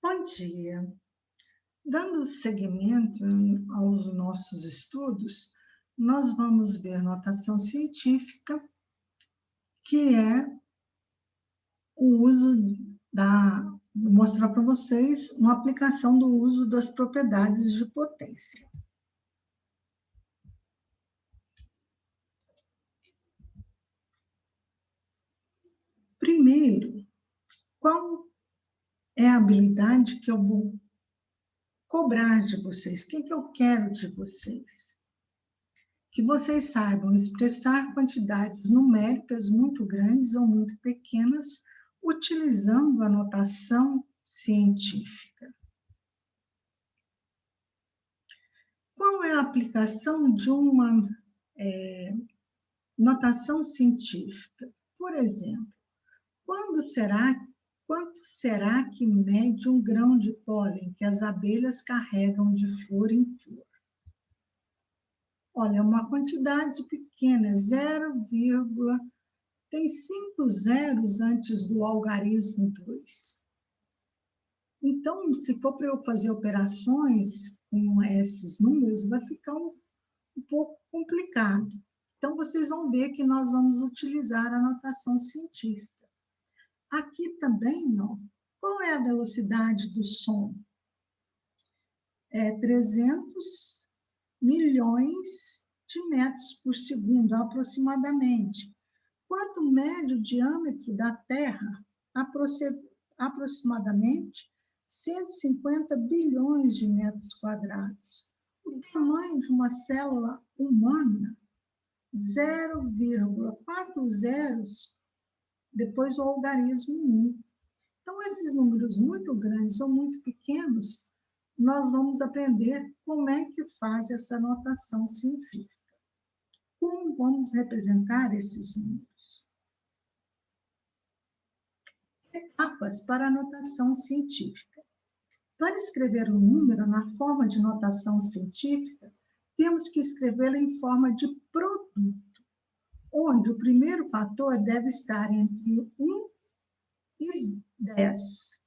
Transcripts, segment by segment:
Bom dia. Dando seguimento aos nossos estudos, nós vamos ver notação científica, que é o uso vou mostrar para vocês uma aplicação do uso das propriedades de potência. Primeiro, qual é a habilidade que eu vou cobrar de vocês? O que eu quero de vocês? Que vocês saibam expressar quantidades numéricas muito grandes ou muito pequenas, utilizando a notação científica. Qual é a aplicação de uma notação científica? Por exemplo, quanto será que mede um grão de pólen que as abelhas carregam de flor em flor? Olha, uma quantidade pequena, tem 5 zeros antes do algarismo 2. Então, se for para eu fazer operações com esses números, vai ficar um pouco complicado. Então, vocês vão ver que nós vamos utilizar a notação científica. Aqui também, ó, qual é a velocidade do som? É 300 milhões de metros por segundo, aproximadamente. Quanto mede o diâmetro da Terra? Aproximadamente 150 bilhões de metros quadrados. O tamanho de uma célula humana, 0,4 zeros, depois o algarismo 1. Então, esses números muito grandes ou muito pequenos, nós vamos aprender como é que faz essa notação científica. Como vamos representar esses números? Etapas para a notação científica. Para escrever um número na forma de notação científica, temos que escrevê-lo em forma de produto, onde o primeiro fator deve estar entre 1 e 10.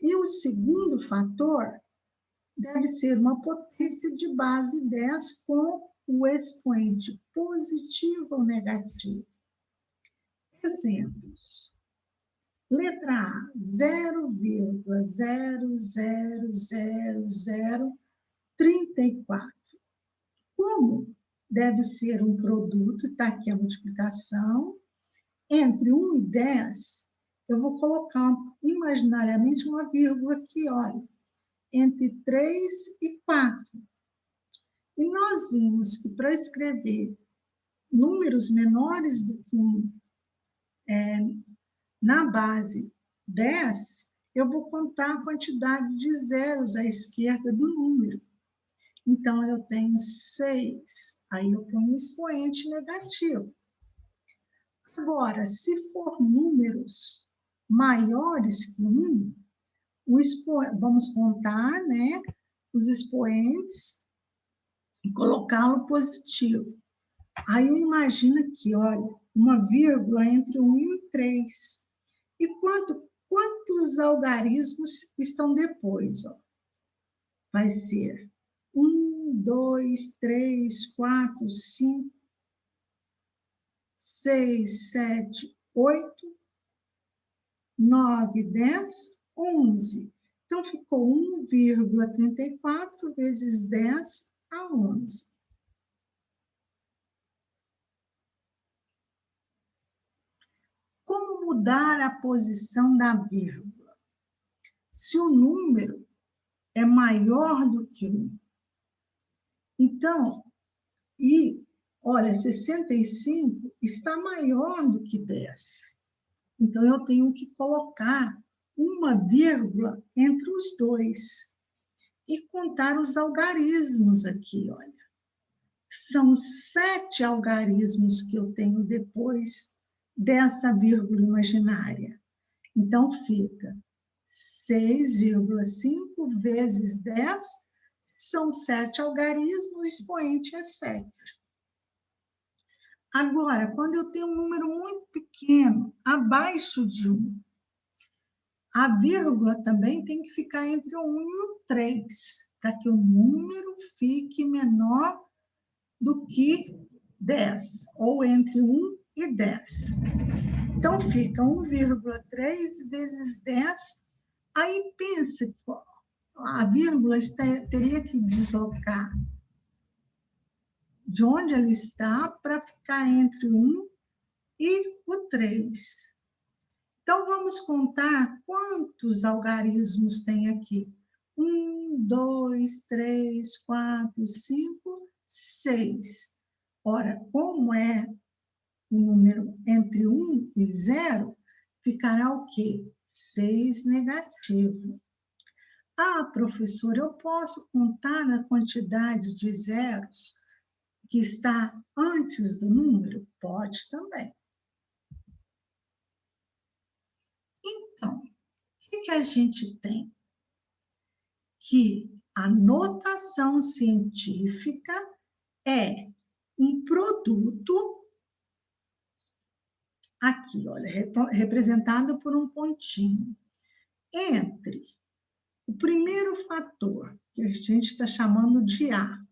E o segundo fator deve ser uma potência de base 10 com o expoente positivo ou negativo. Exemplos. Letra A, 0,0000034. Como deve ser um produto, está aqui a multiplicação, entre 1 e 10, eu vou colocar imaginariamente uma vírgula aqui, olha, entre 3 e 4. E nós vimos que para escrever números menores do que 1 na base 10, eu vou contar a quantidade de zeros à esquerda do número. Então, eu tenho 6. Aí eu ponho um expoente negativo. Agora, se for números maiores que 1, vamos contar, né, os expoentes e colocá-lo positivo. Aí eu imagino aqui, olha, uma vírgula entre 1 e 3. E quantos algarismos estão depois? Ó? Vai ser 1, 2, 3, 4, 5, 6, 7, 8, 9, 10, 11. Então, ficou 1,34 vezes 10 a 11. Como mudar a posição da vírgula? Se o número é maior do que 1. Então, olha, 65 está maior do que 10. Então, eu tenho que colocar uma vírgula entre os dois e contar os algarismos aqui, olha. São 7 algarismos que eu tenho depois dessa vírgula imaginária. Então, fica 6,5 vezes 10, são 7 algarismos, o expoente é 7. Agora, quando eu tenho um número muito pequeno, abaixo de 1, A vírgula também tem que ficar entre o 1 e o 3, para que o número fique menor do que 10, ou entre 1 e 10. Então, fica 1,3 vezes 10. Aí, pensa que a vírgula teria que deslocar de onde ela está para ficar entre 1 e o 3. Então, vamos contar quantos algarismos tem aqui. 1, 2, 3, 4, 5, 6. Ora, como é o número entre 1 e 0, ficará o quê? 6 negativo. Ah, professora, eu posso contar a quantidade de zeros que está antes do número? Pode também. Então, o que a gente tem? Que a notação científica é um produto, aqui, olha, representado por um pontinho, entre o primeiro fator, que a gente está chamando de A,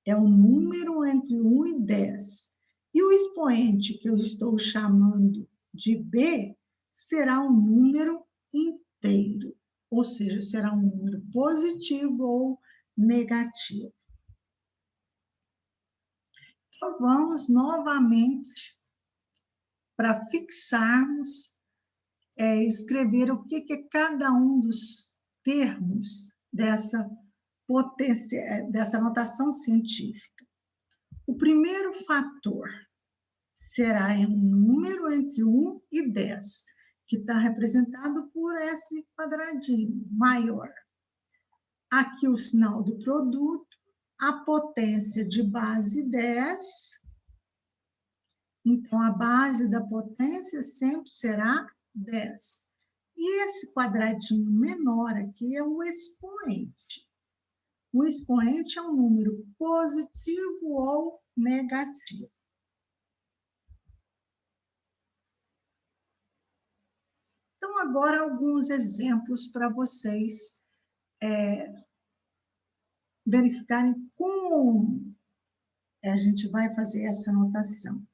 é um número entre 1 e 10, e o expoente, que eu estou chamando de B, será um número inteiro, ou seja, será um número positivo ou negativo. Então, vamos novamente, para fixarmos, escrever o que é cada um dos termos dessa notação científica. O primeiro fator será um número entre 1 e 10, que está representado por esse quadradinho maior. Aqui o sinal do produto, a potência de base 10. Então, a base da potência sempre será 10. E esse quadradinho menor aqui é o expoente. O expoente é um número positivo ou negativo. Então, agora, alguns exemplos para vocês verificarem como a gente vai fazer essa notação.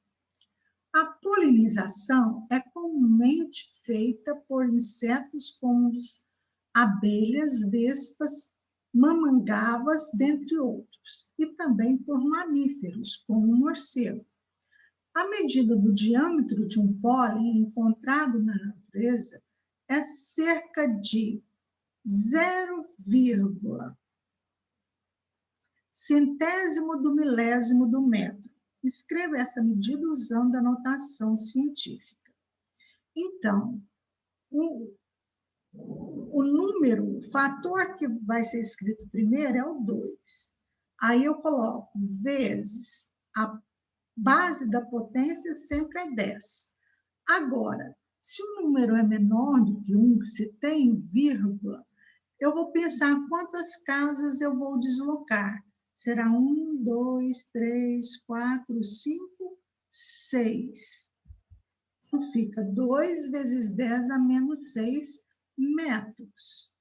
A polinização é comumente feita por insetos como abelhas, vespas, mamangavas, dentre outros, e também por mamíferos, como o morcego. A medida do diâmetro de um pólen encontrado na natureza é cerca de 0,0 centésimo do milésimo do metro. Escreva essa medida usando a notação científica. Então, o número, o fator que vai ser escrito primeiro é o 2. Aí eu coloco vezes a base da potência sempre é 10. Agora, se o número é menor do que 1, se tem vírgula, eu vou pensar quantas casas eu vou deslocar. Será 1, 2, 3, 4, 5, 6. Então, fica 2 vezes 10 a menos 6 metros.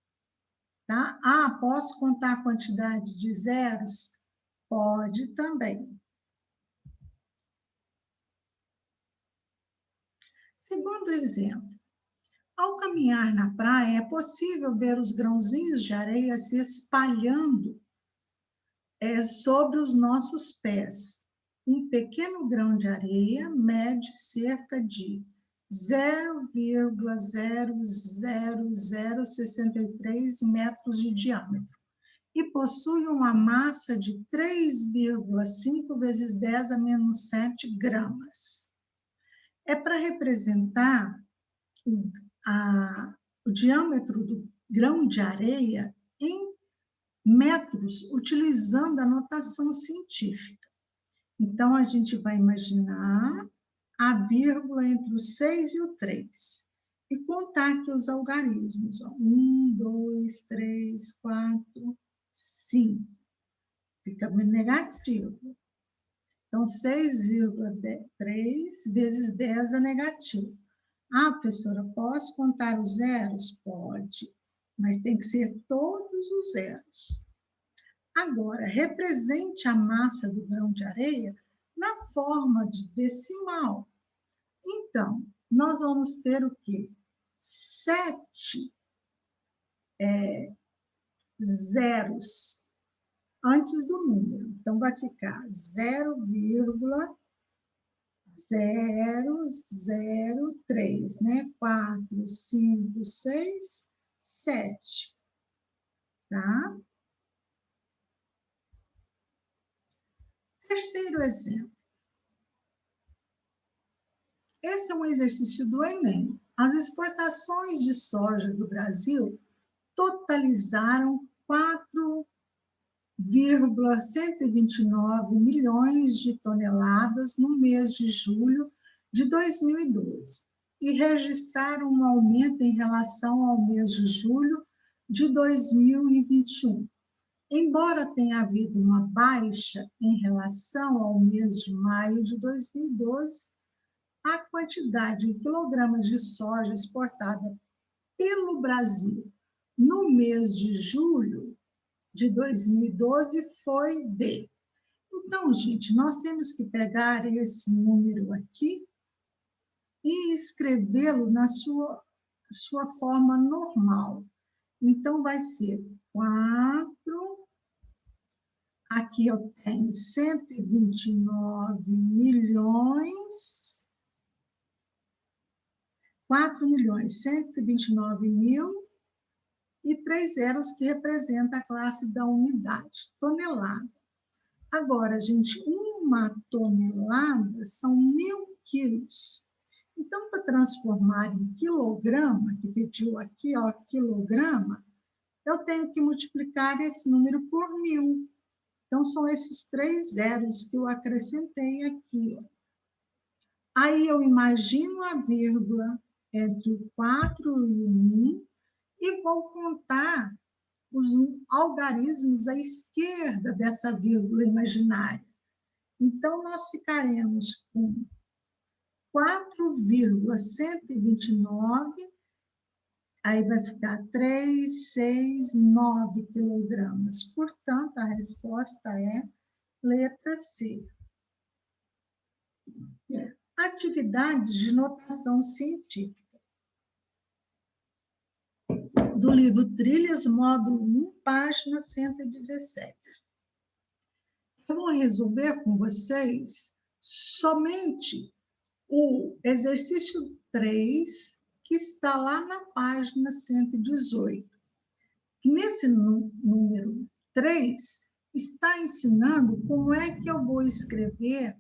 Tá? Ah, posso contar a quantidade de zeros? Pode também. Segundo exemplo, ao caminhar na praia, é possível ver os grãozinhos de areia se espalhando sobre os nossos pés. Um pequeno grão de areia mede cerca de 0,00063 metros de diâmetro e possui uma massa de 3,5 vezes 10 a menos 7 gramas. É para representar o diâmetro do grão de areia em metros, utilizando a notação científica. Então, a gente vai imaginar a vírgula entre o 6 e o 3 e contar aqui os algarismos. 1, 2, 3, 4, 5. Fica negativo. Então, 6,3 vezes 10 é negativo. Ah, professora, posso contar os zeros? Pode, mas tem que ser todos os zeros. Agora, represente a massa do grão de areia na forma de decimal. Então, nós vamos ter o quê? 7 zeros antes do número. Então, vai ficar 0,003, né? 4, 5, 6, 7, tá? Terceiro exemplo. Esse é um exercício do Enem. As exportações de soja do Brasil totalizaram 4,129 milhões de toneladas no mês de julho de 2012 e registraram um aumento em relação ao mês de julho de 2021. Embora tenha havido uma baixa em relação ao mês de maio de 2012, a quantidade em quilogramas de soja exportada pelo Brasil no mês de julho de 2012 foi de... Então, gente, nós temos que pegar esse número aqui e escrevê-lo na sua forma normal. Então, vai ser 4... Aqui eu tenho 129 milhões, 4.129.000 e 3 zeros que representam a classe da unidade, tonelada. Agora, gente, uma tonelada são 1.000 quilos. Então, para transformar em quilograma, que pediu aqui, ó, quilograma, eu tenho que multiplicar esse número por 1.000. Então, são esses 3 zeros que eu acrescentei aqui. Ó. Aí, eu imagino a vírgula entre o 4 e o 1 e vou contar os algarismos à esquerda dessa vírgula imaginária. Então, nós ficaremos com 4,129, aí vai ficar 369 quilogramas. Portanto, a resposta é letra C. Atividades de notação científica. Do livro Trilhas, módulo 1, página 117. Eu vou resolver com vocês somente o exercício 3, que está lá na página 118. Nesse número 3, está ensinando como é que eu vou escrever,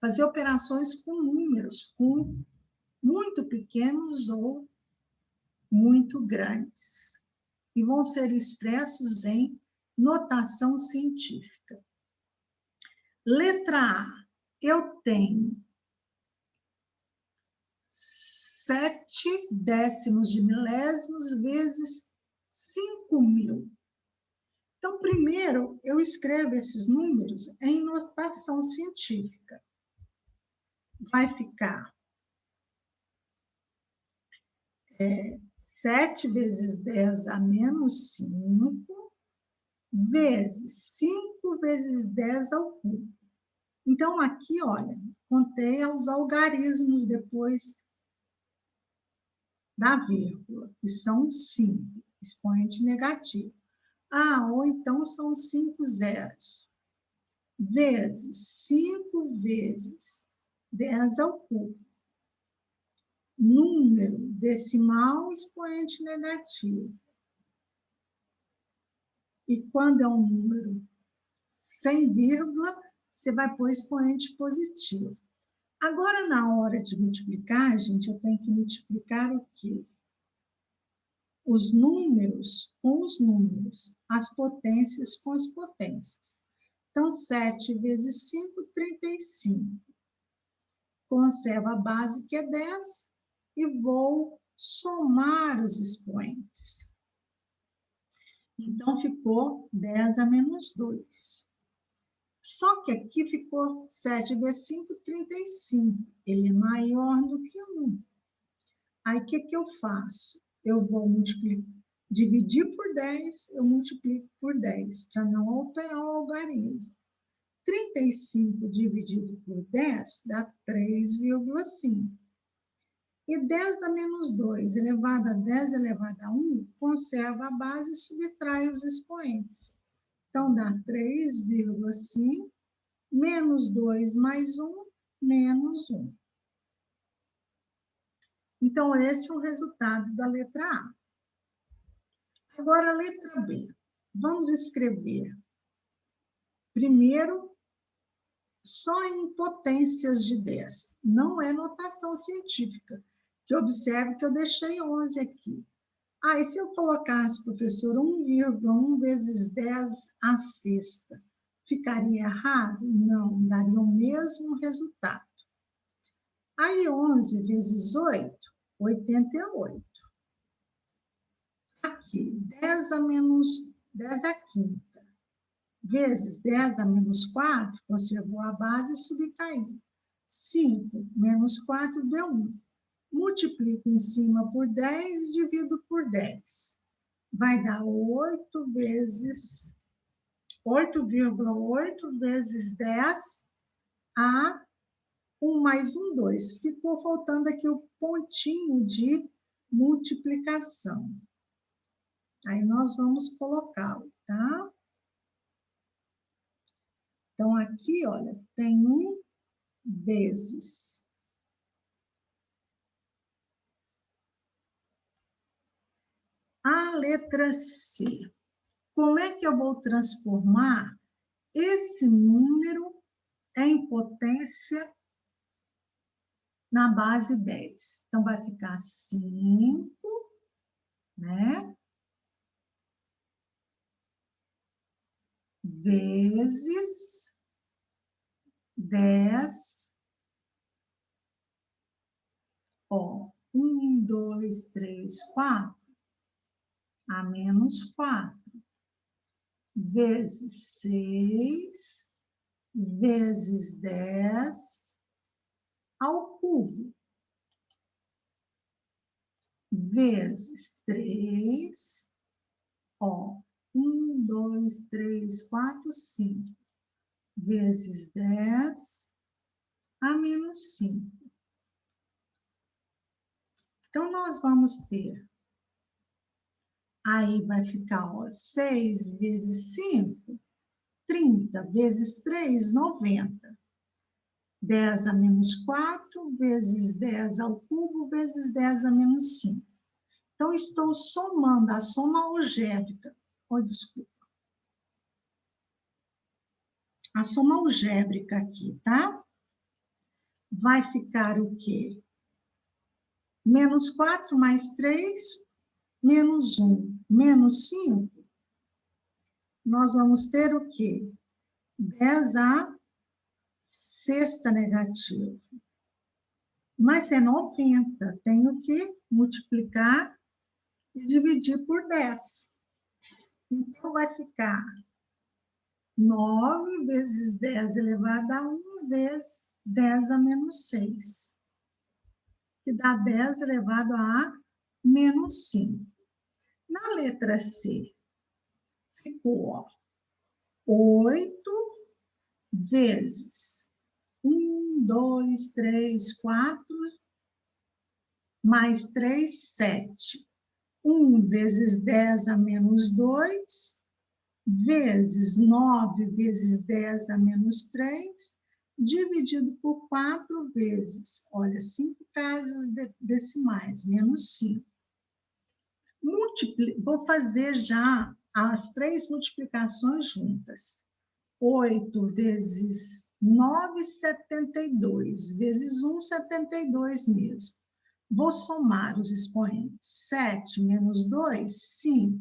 fazer operações com números, com muito pequenos ou muito grandes, e vão ser expressos em notação científica. Letra A, eu tenho 7 décimos de milésimos vezes 5.000. Então, primeiro, eu escrevo esses números em notação científica. Vai ficar 7 vezes 10 a menos 5, vezes 5 vezes 10 ao cubo. Então, aqui, olha, contei os algarismos depois da vírgula, que são 5, expoente negativo. Ah, ou então são 5 zeros, vezes 5 vezes 10 ao cubo. Número decimal, expoente negativo. E quando é um número sem vírgula, você vai pôr expoente positivo. Agora, na hora de multiplicar, gente, eu tenho que multiplicar o quê? Os números com os números, as potências com as potências. Então, 7 vezes 5, 35. Conservo a base, que é 10, e vou somar os expoentes. Então, ficou 10 a menos 2. Só que aqui ficou 7 vezes 5, 35. Ele é maior do que 1. Aí, o que eu faço? Eu vou dividir por 10, eu multiplico por 10, para não alterar o algarismo. 35 dividido por 10 dá 3,5. E 10 a menos 2 elevado a 10 elevado a 1, conserva a base e subtrai os expoentes. Então, dá 3,5 menos 2 mais 1, menos 1. Então, esse é o resultado da letra A. Agora, a letra B. Vamos escrever primeiro só em potências de 10. Não é notação científica. Que observe que eu deixei 11 aqui. E se eu colocasse, professor, 1,1 vezes 10 à sexta, ficaria errado? Não, daria o mesmo resultado. Aí, 11 vezes 8, 88. Aqui, 10 a menos 10 a quinta, vezes 10 a menos 4, conservou a base e subtraiu. 5 menos 4 deu 1. Multiplico em cima por 10 e divido por 10. Vai dar 8,8 vezes 10 a 1 mais 1, 2. Ficou faltando aqui o pontinho de multiplicação. Aí nós vamos colocá-lo, tá? Então, aqui, olha, tem 1 vezes. A letra C. Como é que eu vou transformar esse número em potência na base 10? Então, vai ficar 5, né? Vezes 10. 1, 2, 3, 4. A menos 4. Vezes 6. Vezes 10 ao cubo. Vezes 3. 1, 2, 3, 4, 5. Vezes 10 a menos 5. Então, nós vamos ter, aí vai ficar 6 vezes 5, 30, vezes 3, 90. 10 a menos 4, vezes 10 ao cubo, vezes 10 a menos 5. Então, estou somando a soma algébrica. Desculpa. A soma algébrica aqui, tá? Vai ficar o quê? Menos 4 mais 3, menos 1, menos 5. Nós vamos ter o quê? 10 a sexta negativa. Mas é 90. Tenho que multiplicar e dividir por 10. Então, vai ficar 9 vezes 10 elevado a 1 vezes 10 a menos 6. Que dá 10 elevado a menos 5. Na letra C, ficou 8 vezes 1, 2, 3, 4, mais 3, 7. 1 vezes 10 a menos 2, vezes 9 vezes 10 a menos 3, dividido por 4 vezes, olha, 5 casas decimais, menos 5. Vou fazer já as 3 multiplicações juntas. 8 vezes 9, 72, vezes 1, 72 mesmo. Vou somar os expoentes. 7 menos 2, 5.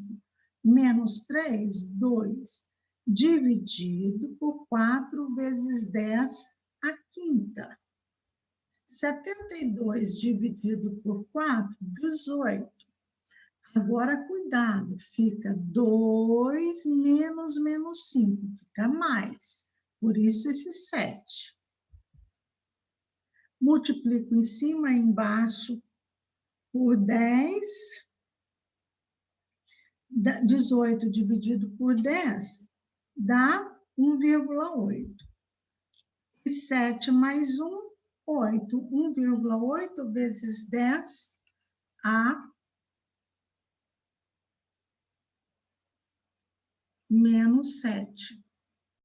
Menos 3, 2. Dividido por 4 vezes 10 à quinta. 72 dividido por 4, 18. Agora, cuidado, fica 2 menos 5, fica mais. Por isso esse 7. Multiplico em cima e embaixo por 10. 18 dividido por 10 dá 1,8. E 7 mais 1, 8. 1,8 vezes 10 a menos 7.